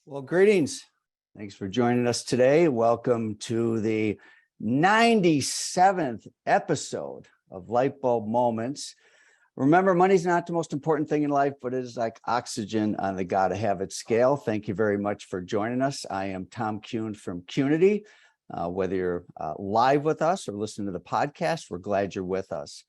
Well, greetings. Thanks for joining us today. Welcome to the 97th episode of Lightbulb Moments. Remember, money's not the most important thing in life, but it is like oxygen on the gotta have it scale. Thank you very much for joining us. I am Tom Kuhn from Qnity. Whether you're live with us or listening to the podcast, we're glad you're with us.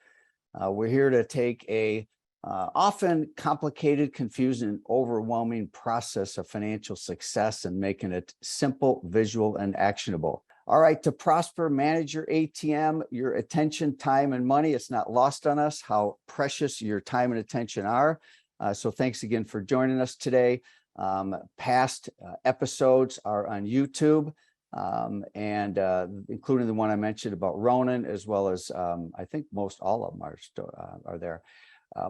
We're here to take a often complicated, confusing, and overwhelming process of financial success and making it simple, visual, and actionable. All right, to prosper, manage your ATM, your attention, time, and money. It's not lost on us how precious your time and attention are. So thanks again for joining us today. Past episodes are on YouTube, and including the one I mentioned about Ronan, as well as I think most all of them are there.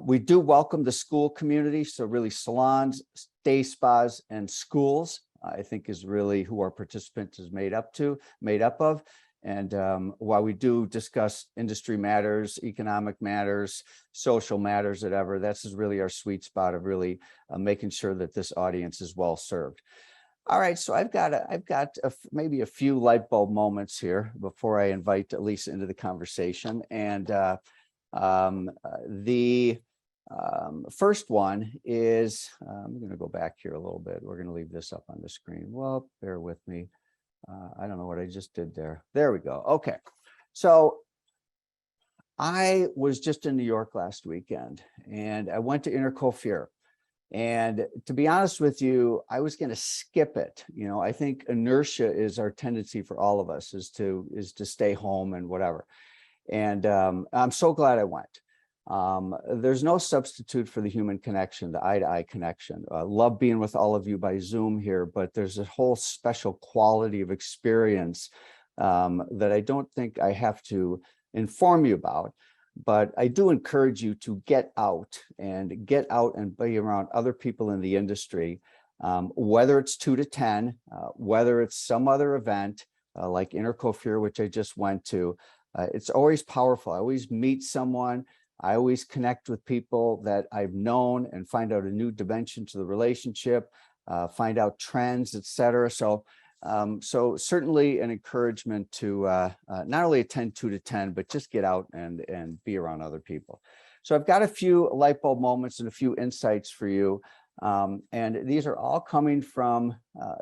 We do welcome the school community, so really salons, day spas, and schools, I think is really who our participant is made up of. And while we do discuss industry matters, economic matters, social matters, whatever, that's really our sweet spot of really making sure that this audience is well served. All right, so I've got maybe a few light bulb moments here before I invite Lisa into the conversation. And the first one is, I'm going to go back here a little bit. We're going to leave this up on the screen. Well, bear with me. I don't know what I just did there. There we go. Okay. So I was just in New York last weekend and I went to Intercoiffure. And to be honest with you, I was going to skip it. You know, I think inertia is our tendency for all of us is to stay home and whatever. And I'm so glad I went. There's no substitute for the human connection, the eye-to-eye connection. Love being with all of you by Zoom here, but there's a whole special quality of experience that I don't think I have to inform you about. But I do encourage you to get out and be around other people in the industry, whether it's 2 to 10, whether it's some other event like Intercoiffure, which I just went to. It's always powerful. I always meet someone. I always connect with people that I've known and find out a new dimension to the relationship, find out trends, etc. So certainly an encouragement to not only attend 2 to 10, but just get out and be around other people. So I've got a few light bulb moments and a few insights for you. And these are all coming from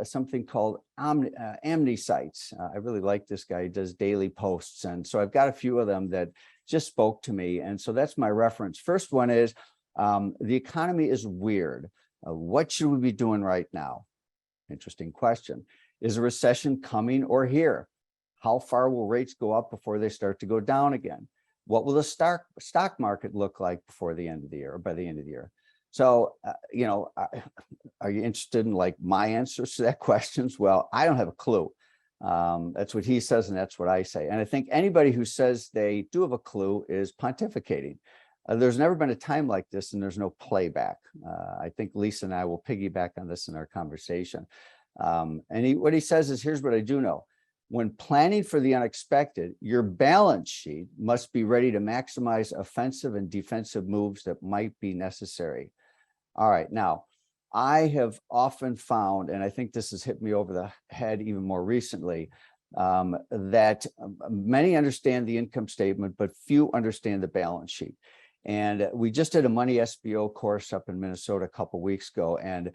something called Qnity sites. I really like this guy. He does daily posts. And so I've got a few of them that just spoke to me. And so that's my reference. First one is the economy is weird. What should we be doing right now? Interesting question. Is a recession coming or here? How far will rates go up before they start to go down again? What will the stock market look like before the end of the year or by the end of the year? So, you know, are you interested in like my answers to that questions? Well, I don't have a clue. That's what he says, and that's what I say. And I think anybody who says they do have a clue is pontificating. There's never been a time like this, and there's no playback. I think Lisa and I will piggyback on this in our conversation. And what he says is, here's what I do know. When planning for the unexpected, your balance sheet must be ready to maximize offensive and defensive moves that might be necessary. All right, now, I have often found, and I think this has hit me over the head even more recently, that many understand the income statement, but few understand the balance sheet. And we just did a Money SBO course up in Minnesota a couple of weeks ago. And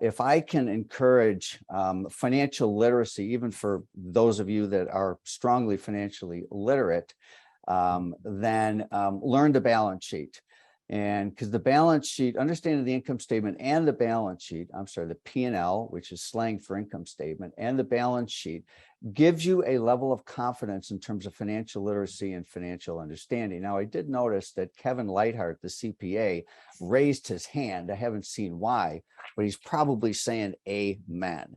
if I can encourage financial literacy, even for those of you that are strongly financially literate, then learn the balance sheet. And because the balance sheet, understanding the income statement and the balance sheet, the P&L, which is slang for income statement, and the balance sheet gives you a level of confidence in terms of financial literacy and financial understanding. Now, I did notice that Kevin Lightheart, the CPA, raised his hand. I haven't seen why, but he's probably saying amen.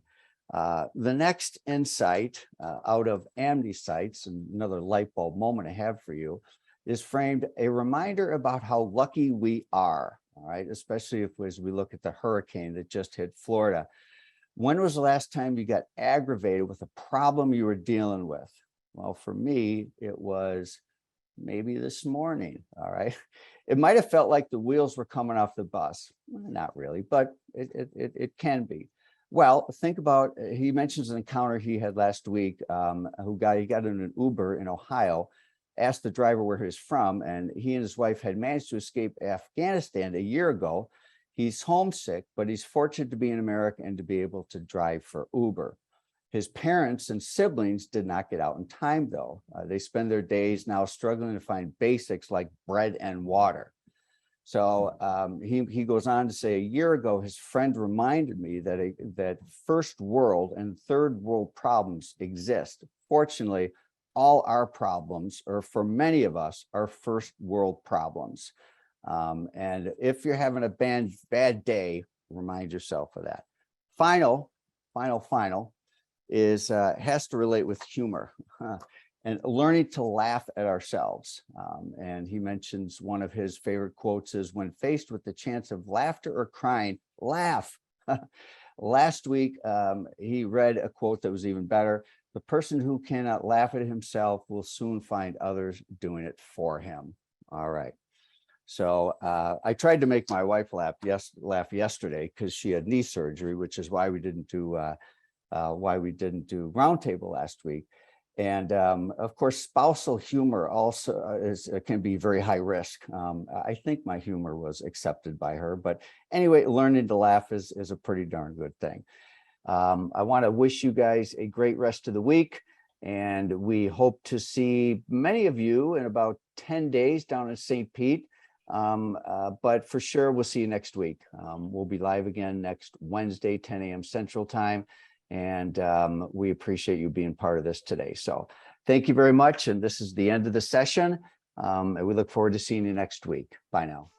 The next insight out of Qnity sites, and another light bulb moment I have for you, is framed a reminder about how lucky we are, all right, especially as we look at the hurricane that just hit Florida. When was the last time you got aggravated with a problem you were dealing with? Well, for me, it was maybe this morning, all right? It might have felt like the wheels were coming off the bus. Well, not really, but it can be. Well, think about, he mentions an encounter he had last week, he got in an Uber in Ohio, asked the driver where he was from, and he and his wife had managed to escape Afghanistan a year ago. He's homesick, but he's fortunate to be in America and to be able to drive for Uber. His parents and siblings did not get out in time, though. They spend their days now struggling to find basics like bread and water. So he goes on to say, a year ago, his friend reminded me that first world and third world problems exist. Fortunately, all our problems, or for many of us, are first world problems. And if you're having a bad day, remind yourself of that. Final is has to relate with humor. And learning to laugh at ourselves. And he mentions one of his favorite quotes is, when faced with the chance of laughter or crying, laugh. Last week, he read a quote that was even better. The person who cannot laugh at himself will soon find others doing it for him. All right. So I tried to make my wife laugh yesterday because she had knee surgery, which is why we didn't do roundtable last week. And of course, spousal humor also can be very high risk. I think my humor was accepted by her, but anyway, learning to laugh is a pretty darn good thing. I want to wish you guys a great rest of the week, and we hope to see many of you in about 10 days down in St. Pete. But for sure, we'll see you next week. We'll be live again next Wednesday, 10 a.m. Central Time. And we appreciate you being part of this today. So thank you very much. And this is the end of the session. And we look forward to seeing you next week. Bye now.